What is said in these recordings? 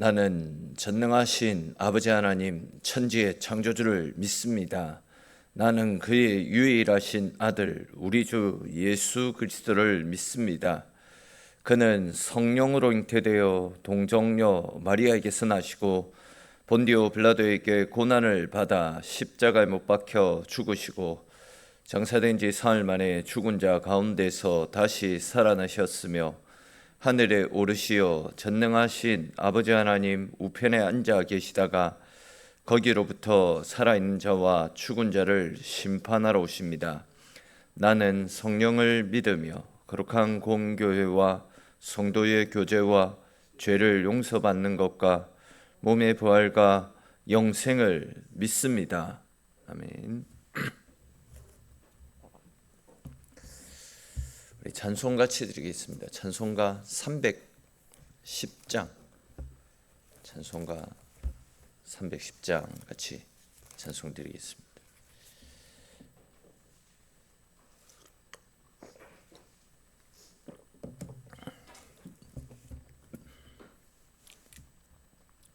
나는 전능하신 아버지 하나님 천지의 창조주를 믿습니다. 나는 그의 유일하신 아들 우리 주 예수 그리스도를 믿습니다. 그는 성령으로 잉태되어 동정녀 마리아에게서 나시고 본디오 빌라도에게 고난을 받아 십자가에 못 박혀 죽으시고 장사된 지 사흘 만에 죽은 자 가운데서 다시 살아나셨으며 하늘에 오르시어 전능하신 아버지 하나님 우편에 앉아 계시다가 거기로부터 살아있는 자와 죽은 자를 심판하러 오십니다. 나는 성령을 믿으며 거룩한 공교회와 성도의 교제와 죄를 용서받는 것과 몸의 부활과 영생을 믿습니다. 아멘. 우리 찬송 같이 드리겠습니다. 찬송가 310장, 찬송가 310장 같이 찬송 드리겠습니다.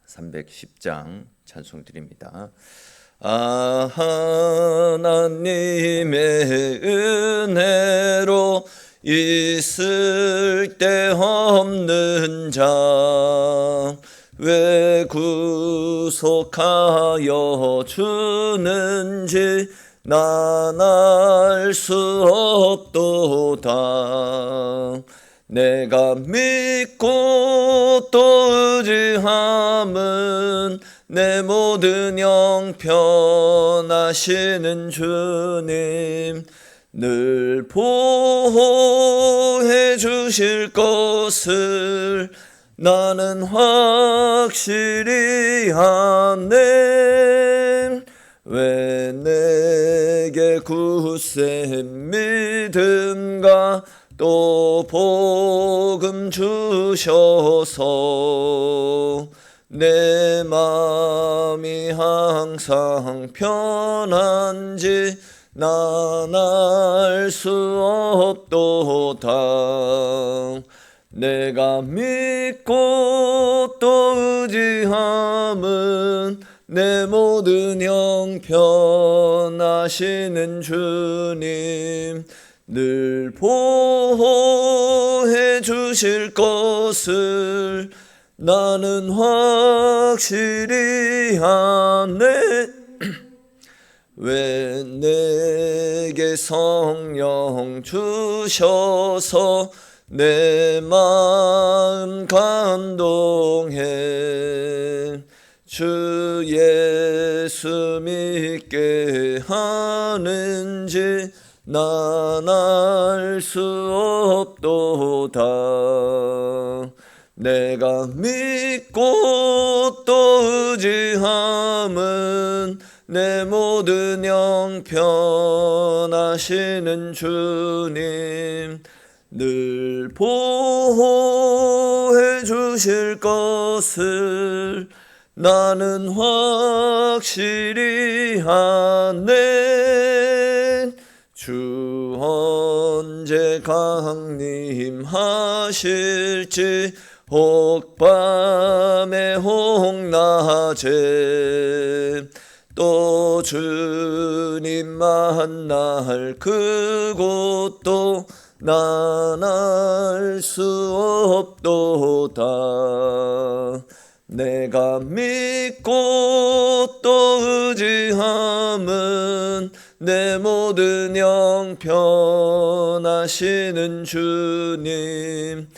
(310장) 찬송 드립니다. 하나님의 은혜로 있을 데 없는 자 왜 구속하여 주는지 난 알 수 없도다. 내가 믿고 또 의지함은 내 모든 영편하시는 주님 늘 보호해 주실 것을 나는 확실히 아네. 왜 내게 굳세 믿음과 또 복음 주셔서 내 마음이 항상 편한지 난 알 수 없도다. 내가 믿고 또 의지함은 내 모든 영편하시는 주님 늘 보호해 주실 것을 나는 확실히 아네. 왜 내게 성령 주셔서 내 마음 감동해 주 예수 믿게 하는지 난 알 수 없도다. 내가 믿고 또 의지함은 내 모든 영편하시는 주님 늘 보호해 주실 것을 나는 확실히 아네. 주 언제 강림하실지 혹 밤에 혹 낮에 또 주님 만날 그곳도 난 알 수 없도다. 내가 믿고 또 의지함은 내 모든 영편하시는 주님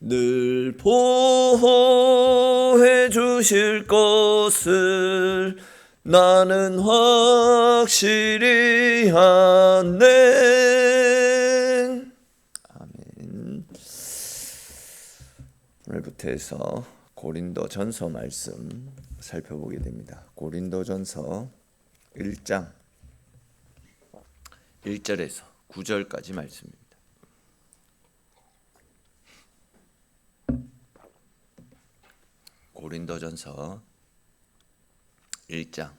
늘 보호해 주실 것을 나는 확실히 아네. 아멘. 오늘부터 해서 고린도전서 말씀 살펴보게 됩니다. 고린도전서 1장 1절에서 9절까지 말씀입니다. 고린도전서 1장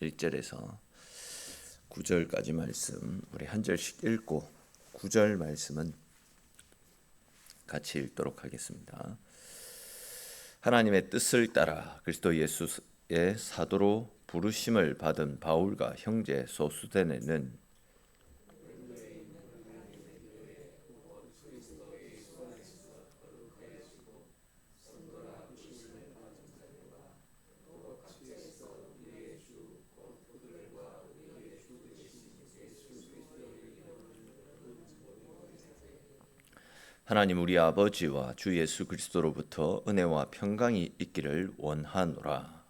1절에서 9절까지 말씀 우리 한 절씩 읽고 9절 말씀은 같이 읽도록 하겠습니다. 하나님의 뜻을 따라 그리스도 예수의 사도로 부르심을 받은 바울과 형제 소수대네는 하나님 우리 아버지와 주 예수 그리스도로부터 은혜와 평강이 있기를 원하노라.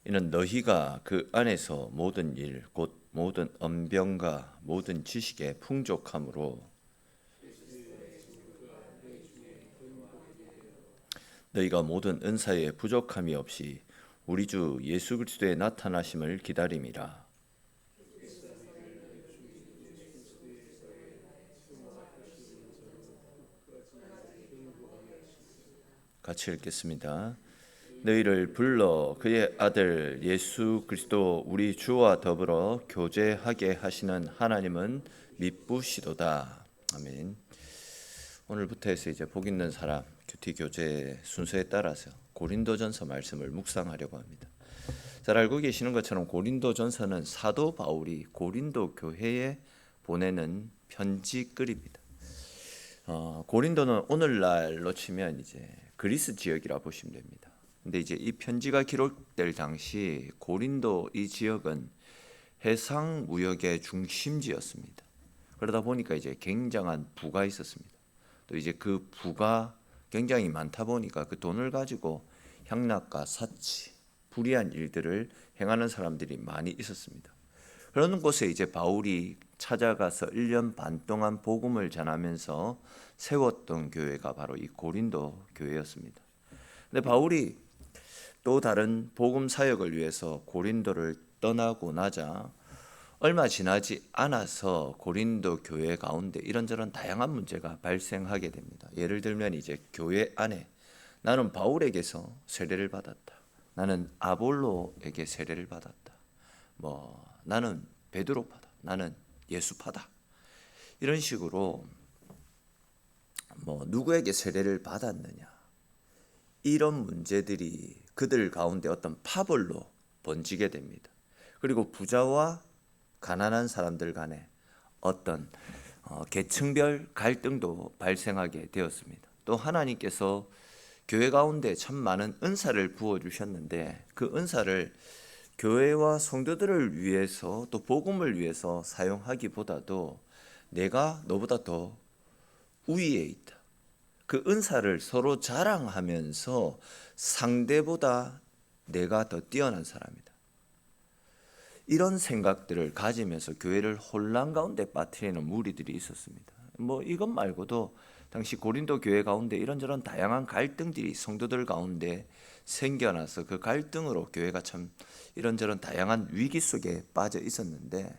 이는 너희가 그 안에서 모든 일 곧 모든 언변과 모든 지식에 풍족함으로 너희가 모든 은사에 부족함이 없이 우리 주 예수 그리스도의 나타나심을 기다림이라. 같이 읽겠습니다. 너희를 불러 그의 아들 예수 그리스도 우리 주와 더불어 교제하게 하시는 하나님은 미쁘시도다. 아멘. 오늘부터 해서 이제 복 있는 사람 큐티 교제 순서에 따라서 고린도전서 말씀을 묵상하려고 합니다. 잘 알고 계시는 것처럼 고린도전서는 사도 바울이 고린도 교회에 보내는 편지글입니다. 고린도는 오늘날로 치면 이제 그리스 지역이라 보시면 됩니다. 근데 이제 이 편지가 기록될 당시 고린도 이 지역은 해상 무역의 중심지였습니다. 그러다 보니까 이제 굉장한 부가 있었습니다. 또 이제 그 부가 굉장히 많다 보니까 그 돈을 가지고 향락과 사치, 불의한 일들을 행하는 사람들이 많이 있었습니다. 그런 곳에 이제 바울이 찾아가서 1년 반 동안 복음을 전하면서 세웠던 교회가 바로 이 고린도 교회였습니다. 근데 바울이 또 다른 복음 사역을 위해서 고린도를 떠나고 나자 얼마 지나지 않아서 고린도 교회 가운데 이런저런 다양한 문제가 발생하게 됩니다. 예를 들면 이제 교회 안에 나는 바울에게서 세례를 받았다. 나는 아볼로에게 세례를 받았다. 나는 베드로파다. 나는 예수파다. 이런 식으로 누구에게 세례를 받았느냐. 이런 문제들이 그들 가운데 어떤 파벌로 번지게 됩니다. 그리고 부자와 가난한 사람들 간에 어떤 계층별 갈등도 발생하게 되었습니다. 또 하나님께서 교회 가운데 참 많은 은사를 부어주셨는데 그 은사를 교회와 성도들을 위해서 또 복음을 위해서 사용하기보다도 내가 너보다 더 우위에 있다. 그 은사를 서로 자랑하면서 상대보다 내가 더 뛰어난 사람이다. 이런 생각들을 가지면서 교회를 혼란 가운데 빠뜨리는 무리들이 있었습니다. 이것 말고도 당시 고린도 교회 가운데 이런저런 다양한 갈등들이 성도들 가운데 생겨나서 그 갈등으로 교회가 참 이런저런 다양한 위기 속에 빠져 있었는데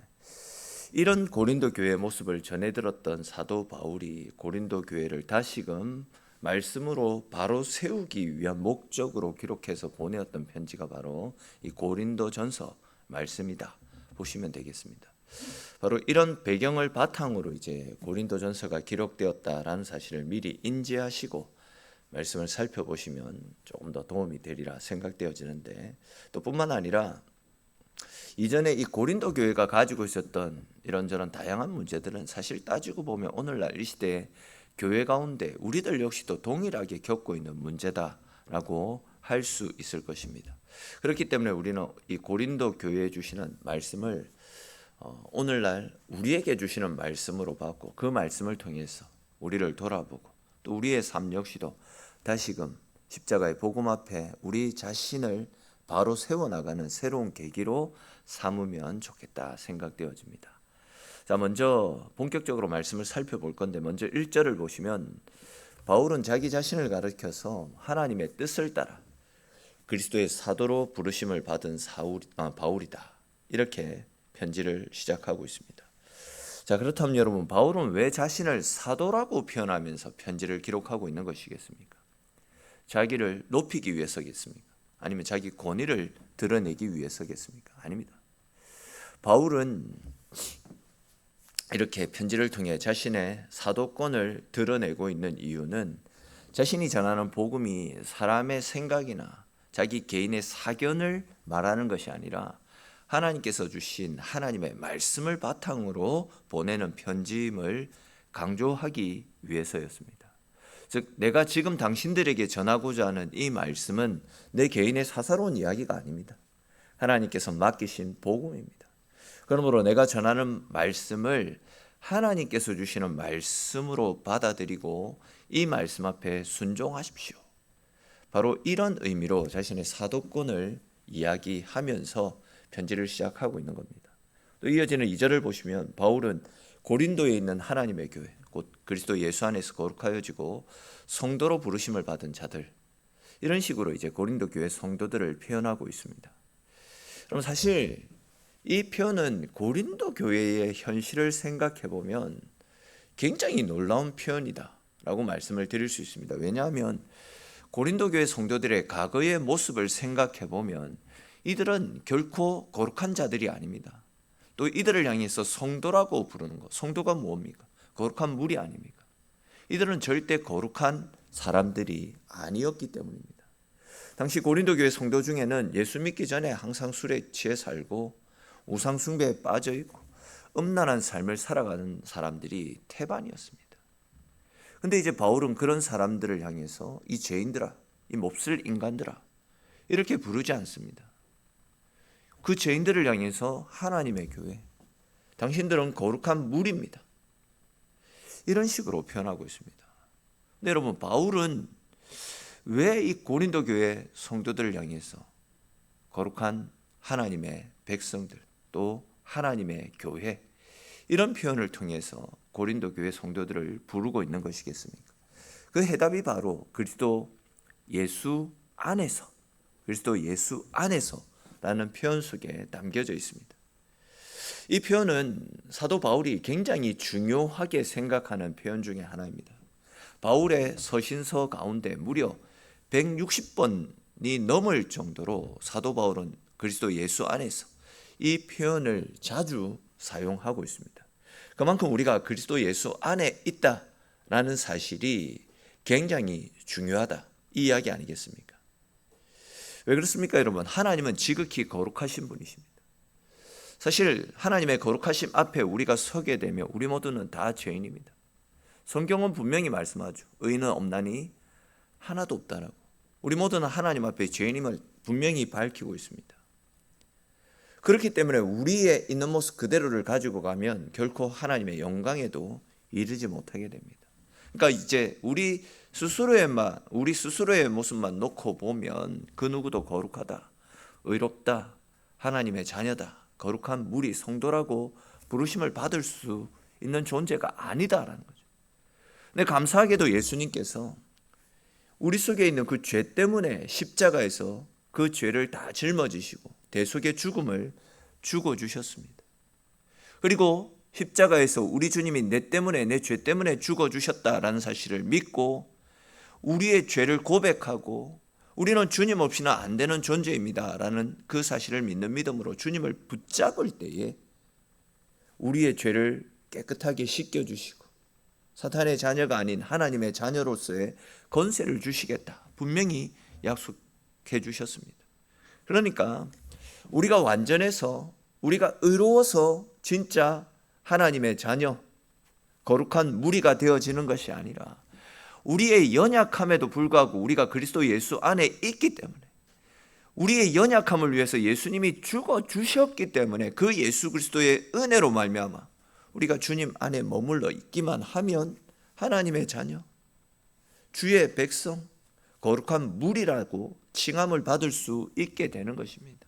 이런 고린도 교회의 모습을 전해 들었던 사도 바울이 고린도 교회를 다시금 말씀으로 바로 세우기 위한 목적으로 기록해서 보내었던 편지가 바로 이 고린도전서 말씀이다 보시면 되겠습니다. 바로 이런 배경을 바탕으로 이제 고린도전서가 기록되었다라는 사실을 미리 인지하시고 말씀을 살펴보시면 조금 더 도움이 되리라 생각되어지는데 또 뿐만 아니라 이전에 이 고린도 교회가 가지고 있었던 이런저런 다양한 문제들은 사실 따지고 보면 오늘날 이 시대에 교회 가운데 우리들 역시도 동일하게 겪고 있는 문제다라고 할 수 있을 것입니다. 그렇기 때문에 우리는 이 고린도 교회에 주시는 말씀을 오늘날 우리에게 주시는 말씀으로 받고 그 말씀을 통해서 우리를 돌아보고 또 우리의 삶 역시도 다시금 십자가의 복음 앞에 우리 자신을 바로 세워나가는 새로운 계기로 삼으면 좋겠다 생각되어집니다. 자, 먼저 본격적으로 말씀을 살펴볼 건데 먼저 1절을 보시면 바울은 자기 자신을 가리켜서 하나님의 뜻을 따라 그리스도의 사도로 부르심을 받은 바울이다. 이렇게 편지를 시작하고 있습니다. 자, 그렇다면 여러분 바울은 왜 자신을 사도라고 표현하면서 편지를 기록하고 있는 것이겠습니까? 자기를 높이기 위해서겠습니까? 아니면 자기 권위를 드러내기 위해서겠습니까? 아닙니다. 바울은 이렇게 편지를 통해 자신의 사도권을 드러내고 있는 이유는 자신이 전하는 복음이 사람의 생각이나 자기 개인의 사견을 말하는 것이 아니라 하나님께서 주신 하나님의 말씀을 바탕으로 보내는 편지임을 강조하기 위해서였습니다. 즉 내가 지금 당신들에게 전하고자 하는 이 말씀은 내 개인의 사사로운 이야기가 아닙니다. 하나님께서 맡기신 복음입니다. 그러므로 내가 전하는 말씀을 하나님께서 주시는 말씀으로 받아들이고 이 말씀 앞에 순종하십시오. 바로 이런 의미로 자신의 사도권을 이야기하면서 편지를 시작하고 있는 겁니다. 또 이어지는 2절을 보시면 바울은 고린도에 있는 하나님의 교회, 곧 그리스도 예수 안에서 거룩하여지고 성도로 부르심을 받은 자들, 이런 식으로 이제 고린도 교회 성도들을 표현하고 있습니다. 그럼 사실 이 표현은 고린도 교회의 현실을 생각해 보면 굉장히 놀라운 표현이다라고 말씀을 드릴 수 있습니다. 왜냐하면 고린도 교회 성도들의 과거의 모습을 생각해 보면 이들은 결코 거룩한 자들이 아닙니다. 또 이들을 향해서 성도라고 부르는 것, 성도가 뭡니까? 거룩한 물이 아닙니까? 이들은 절대 거룩한 사람들이 아니었기 때문입니다. 당시 고린도 교회 성도 중에는 예수 믿기 전에 항상 술에 취해 살고 우상 숭배에 빠져 있고 음란한 삶을 살아가는 사람들이 태반이었습니다. 근데 이제 바울은 그런 사람들을 향해서 이 죄인들아, 이 몹쓸 인간들아 이렇게 부르지 않습니다. 그 죄인들을 향해서 하나님의 교회, 당신들은 거룩한 물입니다. 이런 식으로 표현하고 있습니다. 근데 여러분, 바울은 왜 이 고린도 교회 성도들을 향해서 거룩한 하나님의 백성들, 또 하나님의 교회, 이런 표현을 통해서 고린도 교회 성도들을 부르고 있는 것이겠습니까? 그 해답이 바로 그리스도 예수 안에서, 그리스도 예수 안에서라는 표현 속에 담겨져 있습니다. 이 표현은 사도 바울이 굉장히 중요하게 생각하는 표현 중에 하나입니다. 바울의 서신서 가운데 무려 160번이 넘을 정도로 사도 바울은 그리스도 예수 안에서 이 표현을 자주 사용하고 있습니다. 그만큼 우리가 그리스도 예수 안에 있다라는 사실이 굉장히 중요하다, 이 이야기 아니겠습니까? 왜 그렇습니까, 여러분? 하나님은 지극히 거룩하신 분이십니다. 사실 하나님의 거룩하심 앞에 우리가 서게 되면 우리 모두는 다 죄인입니다. 성경은 분명히 말씀하죠. 의인은 없나니 하나도 없다라고. 우리 모두는 하나님 앞에 죄인임을 분명히 밝히고 있습니다. 그렇기 때문에 우리의 있는 모습 그대로를 가지고 가면 결코 하나님의 영광에도 이르지 못하게 됩니다. 그러니까 이제 우리 스스로의 모습만 놓고 보면 그 누구도 거룩하다, 의롭다, 하나님의 자녀다, 거룩한 무리, 성도라고 부르심을 받을 수 있는 존재가 아니다라는 거죠. 근데 감사하게도 예수님께서 우리 속에 있는 그 죄 때문에 십자가에서 그 죄를 다 짊어지시고 대속의 죽음을 죽어주셨습니다. 그리고 십자가에서 우리 주님이 내 때문에, 내 죄 때문에 죽어주셨다라는 사실을 믿고 우리의 죄를 고백하고 우리는 주님 없이는 안 되는 존재입니다 라는 그 사실을 믿는 믿음으로 주님을 붙잡을 때에 우리의 죄를 깨끗하게 씻겨주시고 사탄의 자녀가 아닌 하나님의 자녀로서의 권세를 주시겠다 분명히 약속해 주셨습니다. 그러니까 우리가 완전해서, 우리가 의로워서 진짜 하나님의 자녀, 거룩한 무리가 되어지는 것이 아니라 우리의 연약함에도 불구하고 우리가 그리스도 예수 안에 있기 때문에, 우리의 연약함을 위해서 예수님이 죽어주셨기 때문에 그 예수 그리스도의 은혜로 말미암아 우리가 주님 안에 머물러 있기만 하면 하나님의 자녀, 주의 백성, 거룩한 무리라고 칭함을 받을 수 있게 되는 것입니다.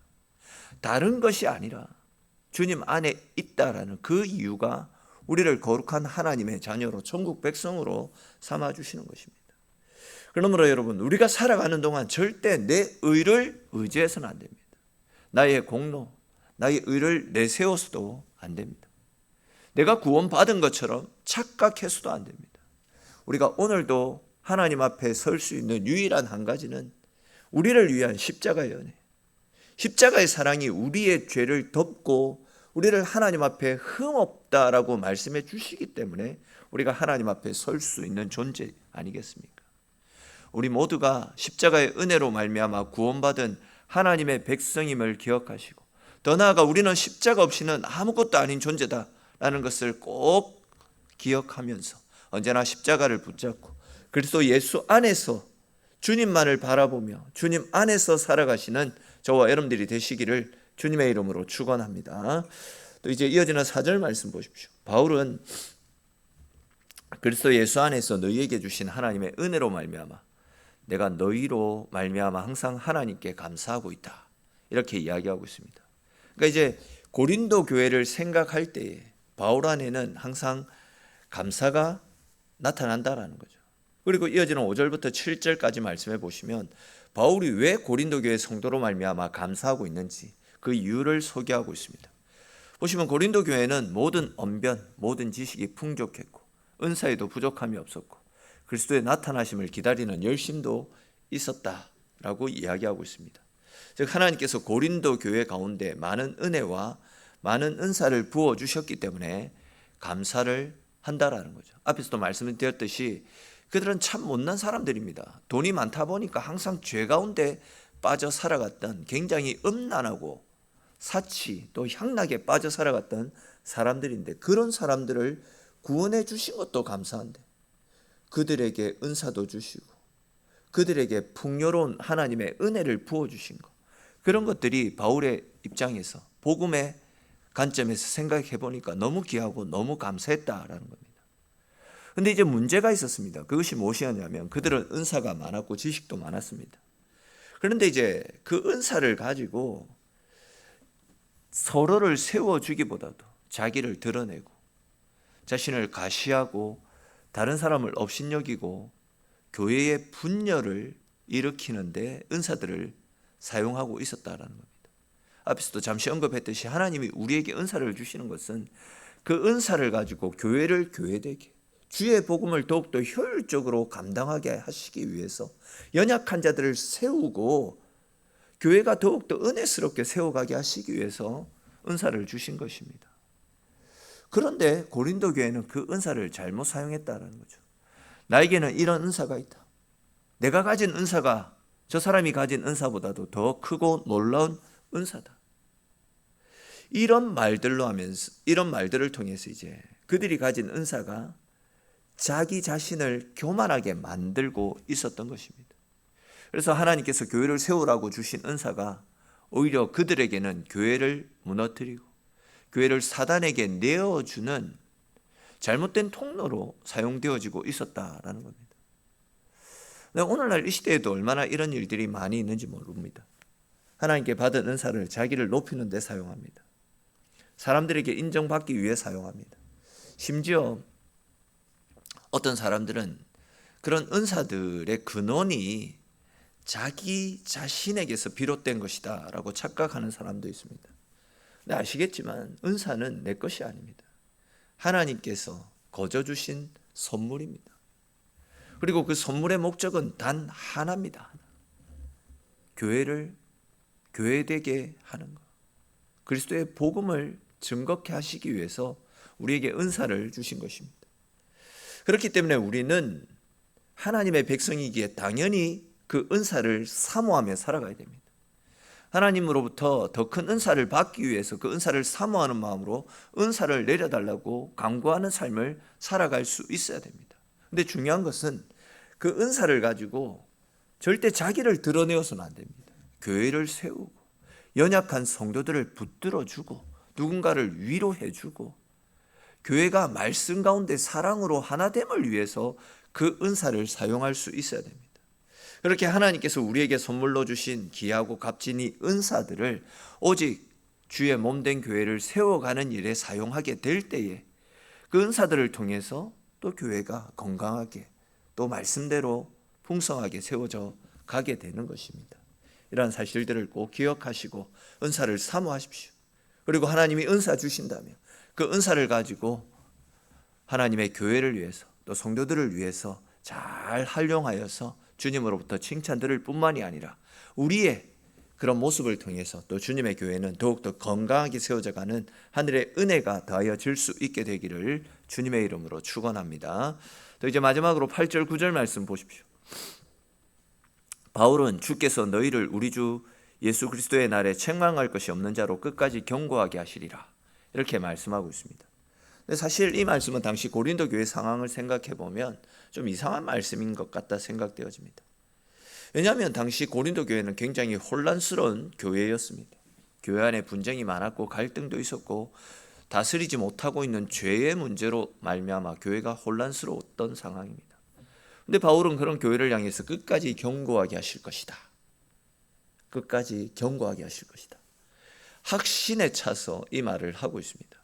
다른 것이 아니라 주님 안에 있다라는 그 이유가 우리를 거룩한 하나님의 자녀로, 천국 백성으로 삼아주시는 것입니다. 그러므로 여러분, 우리가 살아가는 동안 절대 내 의를 의지해서는 안 됩니다. 나의 공로, 나의 의를 내세워서도 안 됩니다. 내가 구원받은 것처럼 착각해서도 안 됩니다. 우리가 오늘도 하나님 앞에 설 수 있는 유일한 한 가지는 우리를 위한 십자가의 은혜, 십자가의 사랑이 우리의 죄를 덮고 우리를 하나님 앞에 흠없다라고 말씀해 주시기 때문에 우리가 하나님 앞에 설 수 있는 존재 아니겠습니까? 우리 모두가 십자가의 은혜로 말미암아 구원받은 하나님의 백성임을 기억하시고, 더 나아가 우리는 십자가 없이는 아무것도 아닌 존재다라는 것을 꼭 기억하면서 언제나 십자가를 붙잡고 그리스도 예수 안에서 주님만을 바라보며 주님 안에서 살아가시는 저와 여러분들이 되시기를 주님의 이름으로 축원합니다. 또 이제 이어지는 4절 말씀 보십시오. 바울은 그리스도 예수 안에서 너희에게 주신 하나님의 은혜로 말미암아 내가 너희로 말미암아 항상 하나님께 감사하고 있다, 이렇게 이야기하고 있습니다. 그러니까 이제 고린도 교회를 생각할 때에 바울 안에는 항상 감사가 나타난다라는 거죠. 그리고 이어지는 5절부터 7절까지 말씀해 보시면 바울이 왜 고린도 교회 성도로 말미암아 감사하고 있는지 그 이유를 소개하고 있습니다. 보시면 고린도 교회는 모든 언변, 모든 지식이 풍족했고 은사에도 부족함이 없었고 그리스도의 나타나심을 기다리는 열심도 있었다라고 이야기하고 있습니다. 즉 하나님께서 고린도 교회 가운데 많은 은혜와 많은 은사를 부어주셨기 때문에 감사를 한다라는 거죠. 앞에서도 말씀드렸듯이 그들은 참 못난 사람들입니다. 돈이 많다 보니까 항상 죄 가운데 빠져 살아갔던, 굉장히 음란하고 사치 또 향락에 빠져 살아갔던 사람들인데, 그런 사람들을 구원해 주신 것도 감사한데 그들에게 은사도 주시고 그들에게 풍요로운 하나님의 은혜를 부어주신 것, 그런 것들이 바울의 입장에서 복음의 관점에서 생각해 보니까 너무 귀하고 너무 감사했다라는 겁니다. 근데 이제 문제가 있었습니다. 그것이 무엇이었냐면 그들은 은사가 많았고 지식도 많았습니다. 그런데 이제 그 은사를 가지고 서로를 세워주기보다도 자기를 드러내고 자신을 가시하고 다른 사람을 업신여기고 교회의 분열을 일으키는데 은사들을 사용하고 있었다라는 겁니다. 앞에서도 잠시 언급했듯이 하나님이 우리에게 은사를 주시는 것은 그 은사를 가지고 교회를 교회되게, 주의 복음을 더욱더 효율적으로 감당하게 하시기 위해서 연약한 자들을 세우고 교회가 더욱더 은혜스럽게 세워가게 하시기 위해서 은사를 주신 것입니다. 그런데 고린도 교회는 그 은사를 잘못 사용했다는 거죠. 나에게는 이런 은사가 있다, 내가 가진 은사가 저 사람이 가진 은사보다도 더 크고 놀라운 은사다, 이런 말들로 하면서, 이런 말들을 통해서 이제 그들이 가진 은사가 자기 자신을 교만하게 만들고 있었던 것입니다. 그래서 하나님께서 교회를 세우라고 주신 은사가 오히려 그들에게는 교회를 무너뜨리고 교회를 사단에게 내어주는 잘못된 통로로 사용되어지고 있었다라는 겁니다. 오늘날 이 시대에도 얼마나 이런 일들이 많이 있는지 모릅니다. 하나님께 받은 은사를 자기를 높이는 데 사용합니다. 사람들에게 인정받기 위해 사용합니다. 심지어 어떤 사람들은 그런 은사들의 근원이 자기 자신에게서 비롯된 것이다 라고 착각하는 사람도 있습니다. 근데 아시겠지만 은사는 내 것이 아닙니다. 하나님께서 거저 주신 선물입니다. 그리고 그 선물의 목적은 단 하나입니다. 교회를 교회되게 하는 것, 그리스도의 복음을 증거케 하시기 위해서 우리에게 은사를 주신 것입니다. 그렇기 때문에 우리는 하나님의 백성이기에 당연히 그 은사를 사모하며 살아가야 됩니다. 하나님으로부터 더 큰 은사를 받기 위해서 그 은사를 사모하는 마음으로 은사를 내려달라고 간구하는 삶을 살아갈 수 있어야 됩니다. 근데 중요한 것은 그 은사를 가지고 절대 자기를 드러내어서는 안 됩니다. 교회를 세우고 연약한 성도들을 붙들어주고 누군가를 위로해주고 교회가 말씀 가운데 사랑으로 하나됨을 위해서 그 은사를 사용할 수 있어야 됩니다. 그렇게 하나님께서 우리에게 선물로 주신 귀하고 값진 이 은사들을 오직 주의 몸된 교회를 세워가는 일에 사용하게 될 때에 그 은사들을 통해서 또 교회가 건강하게 또 말씀대로 풍성하게 세워져 가게 되는 것입니다. 이러한 사실들을 꼭 기억하시고 은사를 사모하십시오. 그리고 하나님이 은사 주신다면 그 은사를 가지고 하나님의 교회를 위해서 또 성도들을 위해서 잘 활용하여서 주님으로부터 칭찬 들을 뿐만이 아니라 우리의 그런 모습을 통해서 또 주님의 교회는 더욱더 건강하게 세워져가는 하늘의 은혜가 더하여질 수 있게 되기를 주님의 이름으로 축원합니다. 또 이제 마지막으로 8절 9절 말씀 보십시오. 바울은 주께서 너희를 우리 주 예수 그리스도의 날에 책망할 것이 없는 자로 끝까지 경고하게 하시리라, 이렇게 말씀하고 있습니다. 근데 사실 이 말씀은 당시 고린도 교회 상황을 생각해 보면 좀 이상한 말씀인 것 같다 생각되어집니다. 왜냐하면 당시 고린도 교회는 굉장히 혼란스러운 교회였습니다. 교회 안에 분쟁이 많았고 갈등도 있었고 다스리지 못하고 있는 죄의 문제로 말미암아 교회가 혼란스러웠던 상황입니다. 근데 바울은 그런 교회를 향해서 끝까지 경고하게 하실 것이다. 끝까지 경고하게 하실 것이다. 확신에 차서 이 말을 하고 있습니다.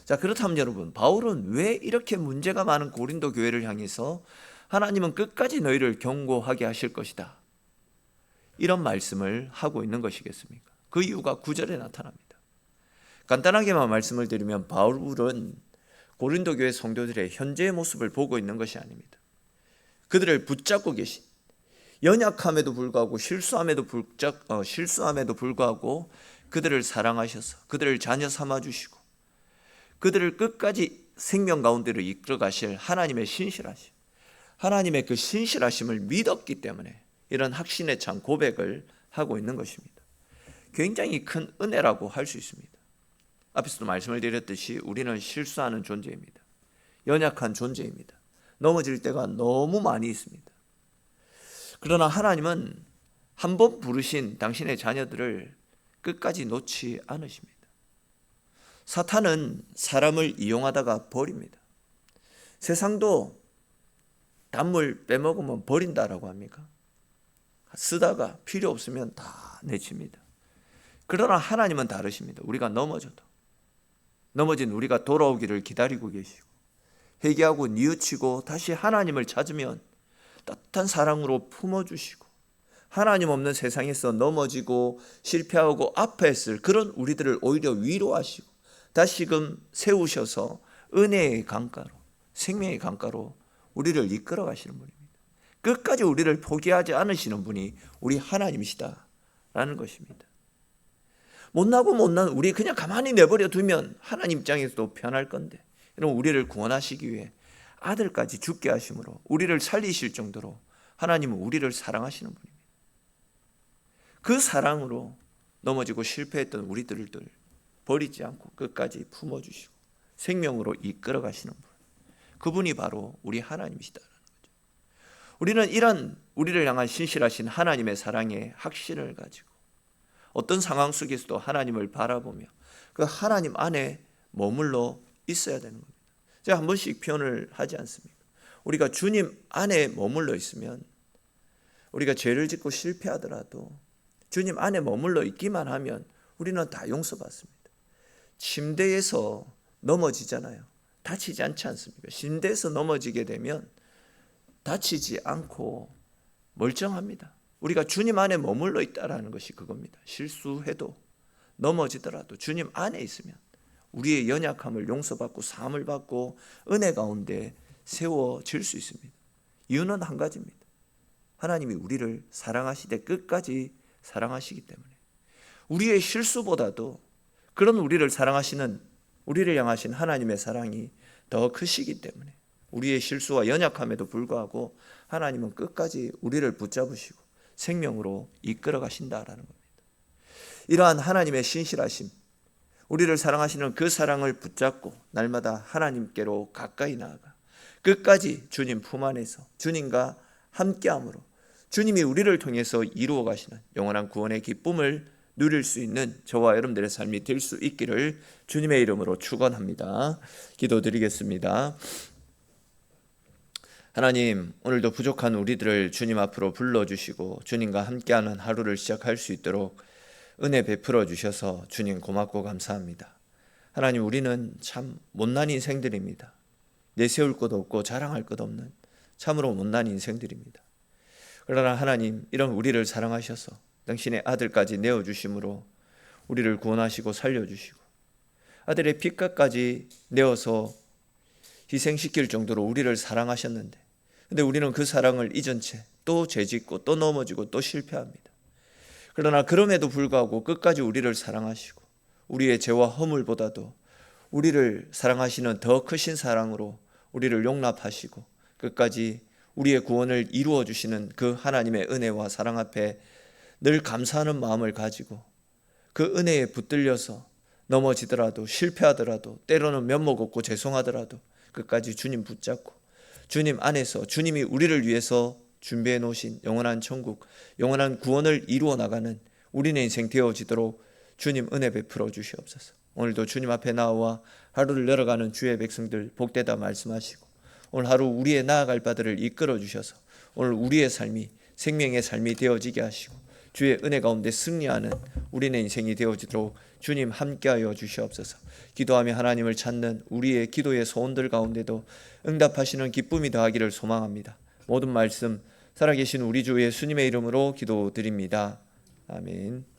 자, 그렇다면 여러분, 바울은 왜 이렇게 문제가 많은 고린도 교회를 향해서 하나님은 끝까지 너희를 경고하게 하실 것이다, 이런 말씀을 하고 있는 것이겠습니까? 그 이유가 9절에 나타납니다. 간단하게만 말씀을 드리면 바울은 고린도 교회 성도들의 현재의 모습을 보고 있는 것이 아닙니다. 그들을 붙잡고 계신, 연약함에도 불구하고 실수함에도 불구하고 그들을 사랑하셔서 그들을 자녀 삼아주시고 그들을 끝까지 생명 가운데로 이끌어 가실 하나님의 신실하심, 하나님의 그 신실하심을 믿었기 때문에 이런 확신에 찬 고백을 하고 있는 것입니다. 굉장히 큰 은혜라고 할 수 있습니다. 앞에서도 말씀을 드렸듯이 우리는 실수하는 존재입니다. 연약한 존재입니다. 넘어질 때가 너무 많이 있습니다. 그러나 하나님은 한 번 부르신 당신의 자녀들을 끝까지 놓지 않으십니다. 사탄은 사람을 이용하다가 버립니다. 세상도 단물 빼먹으면 버린다라고 합니까? 쓰다가 필요 없으면 다 내칩니다. 그러나 하나님은 다르십니다. 우리가 넘어진 우리가 돌아오기를 기다리고 계시고 회개하고 뉘우치고 다시 하나님을 찾으면 따뜻한 사랑으로 품어주시고 하나님 없는 세상에서 넘어지고 실패하고 아파했을 그런 우리들을 오히려 위로하시고 다시금 세우셔서 은혜의 강가로, 생명의 강가로 우리를 이끌어 가시는 분입니다. 끝까지 우리를 포기하지 않으시는 분이 우리 하나님이시다라는 것입니다. 못난 우리 그냥 가만히 내버려 두면 하나님 입장에서도 편할 건데, 이런 우리를 구원하시기 위해 아들까지 죽게 하심으로 우리를 살리실 정도로 하나님은 우리를 사랑하시는 분입니다. 그 사랑으로 넘어지고 실패했던 우리들을 버리지 않고 끝까지 품어주시고 생명으로 이끌어 가시는 분, 그분이 바로 우리 하나님이시다라는 거죠. 우리는 이런 우리를 향한 신실하신 하나님의 사랑에 확신을 가지고 어떤 상황 속에서도 하나님을 바라보며 그 하나님 안에 머물러 있어야 되는 겁니다. 제가 한 번씩 표현을 하지 않습니까? 우리가 주님 안에 머물러 있으면 우리가 죄를 짓고 실패하더라도 주님 안에 머물러 있기만 하면 우리는 다 용서받습니다. 침대에서 넘어지잖아요. 다치지 않지 않습니까? 침대에서 넘어지게 되면 다치지 않고 멀쩡합니다. 우리가 주님 안에 머물러 있다라는 것이 그겁니다. 실수해도 넘어지더라도 주님 안에 있으면 우리의 연약함을 용서받고 사함을 받고 은혜 가운데 세워질 수 있습니다. 이유는 한 가지입니다. 하나님이 우리를 사랑하시되 끝까지 사랑하시기 때문에, 우리의 실수보다도 그런 우리를 사랑하시는, 우리를 향하신 하나님의 사랑이 더 크시기 때문에 우리의 실수와 연약함에도 불구하고 하나님은 끝까지 우리를 붙잡으시고 생명으로 이끌어 가신다라는 겁니다. 이러한 하나님의 신실하심, 우리를 사랑하시는 그 사랑을 붙잡고 날마다 하나님께로 가까이 나아가 끝까지 주님 품 안에서 주님과 함께함으로 주님이 우리를 통해서 이루어 가시는 영원한 구원의 기쁨을 누릴 수 있는 저와 여러분들의 삶이 될 수 있기를 주님의 이름으로 축원합니다. 기도드리겠습니다. 하나님, 오늘도 부족한 우리들을 주님 앞으로 불러주시고 주님과 함께하는 하루를 시작할 수 있도록 은혜 베풀어 주셔서 주님 고맙고 감사합니다. 하나님, 우리는 참 못난 인생들입니다. 내세울 것 없고 자랑할 것 없는 참으로 못난 인생들입니다. 그러나 하나님, 이런 우리를 사랑하셔서 당신의 아들까지 내어주심으로 우리를 구원하시고 살려주시고 아들의 피값까지 내어서 희생시킬 정도로 우리를 사랑하셨는데, 근데 우리는 그 사랑을 잊은 채 또 죄짓고 또 넘어지고 또 실패합니다. 그러나 그럼에도 불구하고 끝까지 우리를 사랑하시고 우리의 죄와 허물보다도 우리를 사랑하시는 더 크신 사랑으로 우리를 용납하시고 끝까지 우리의 구원을 이루어 주시는 그 하나님의 은혜와 사랑 앞에 늘 감사하는 마음을 가지고 그 은혜에 붙들려서 넘어지더라도 실패하더라도 때로는 면목 없고 죄송하더라도 끝까지 주님 붙잡고 주님 안에서 주님이 우리를 위해서 준비해 놓으신 영원한 천국, 영원한 구원을 이루어 나가는 우리의 인생 되어지도록 주님 은혜 베풀어 주시옵소서. 오늘도 주님 앞에 나와 하루를 열어가는 주의 백성들 복되다 말씀하시고 오늘 하루 우리의 나아갈 바들을 이끌어 주셔서 오늘 우리의 삶이 생명의 삶이 되어지게 하시고 주의 은혜 가운데 승리하는 우리의 인생이 되어지도록 주님 함께하여 주시옵소서. 기도하며 하나님을 찾는 우리의 기도의 소원들 가운데도 응답하시는 기쁨이 더하기를 소망합니다. 모든 말씀 살아계신 우리 주 예수님의 이름으로 기도드립니다. 아멘.